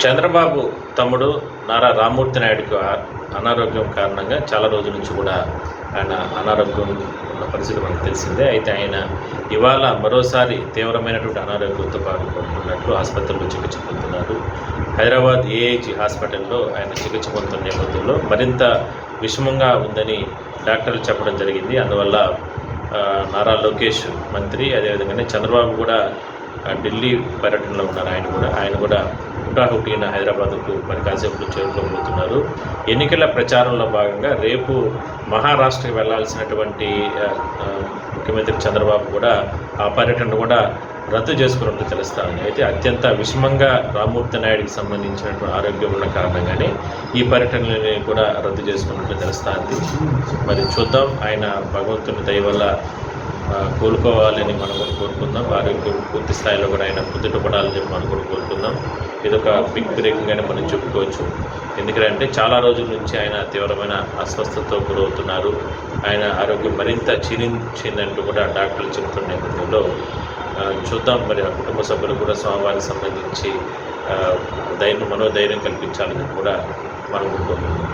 చంద్రబాబు తమ్ముడు నారా రామ్మూర్తి నాయుడుకి అనారోగ్యం కారణంగా చాలా రోజుల నుంచి కూడా ఆయన అనారోగ్యం ఉన్న పరిస్థితి మనకు తెలిసిందే. అయితే ఆయన ఇవాళ మరోసారి తీవ్రమైనటువంటి అనారోగ్యంతో బాధపడుతున్నట్లు ఆసుపత్రిలో చికిత్స పొందుతున్నారు. హైదరాబాద్ ఏఐజీ హాస్పిటల్లో ఆయన చికిత్స పొందుతున్న నేపథ్యంలో మరింత విషమంగా ఉందని డాక్టర్లు చెప్పడం జరిగింది. అందువల్ల నారా లోకేష్ మంత్రి, అదేవిధంగానే చంద్రబాబు కూడా ఢిల్లీ పర్యటనలో ఉన్నారు. ఆయన కూడా హుటాహుటిన హైదరాబాద్కు మరి కాసేపులో చేరుకోబోతున్నారు. ఎన్నికల ప్రచారంలో భాగంగా రేపు మహారాష్ట్రకి వెళ్లాల్సినటువంటి ముఖ్యమంత్రి చంద్రబాబు కూడా ఆ పర్యటన కూడా రద్దు చేసుకున్నట్లు తెలుస్తా ఉంది. అయితే అత్యంత విషమంగా రామ్మూర్తి నాయుడికి సంబంధించినటువంటి ఆరోగ్యం ఉన్న కారణంగానే ఈ పర్యటనని కూడా రద్దు చేసుకున్నట్లు తెలుస్తా ఉంది. మరి చూద్దాం, ఆయన భగవంతుని దయ వల్ల కోలుకోవాలని మనం కూడా కోరుకుందాం. ఆరోగ్యం పూర్తి స్థాయిలో కూడా ఆయన కుదుట పడాలని చెప్పి మనం కూడా కోరుకుందాం. ఇదొక బిగ్ బ్రేకింగ్గానే మనం చెప్పుకోవచ్చు. ఎందుకంటే చాలా రోజుల నుంచి ఆయన తీవ్రమైన అస్వస్థతతో గురవుతున్నారు. ఆయన ఆరోగ్యం మరింత క్షీణించిందంటూ కూడా డాక్టర్లు చెబుతున్న నేపథ్యంలో చూద్దాం. మరి ఆ కుటుంబ సభ్యులు కూడా స్వామివారికి సంబంధించి మనోధైర్యం కల్పించాలని కూడా మనం కోరుకుంటున్నాం.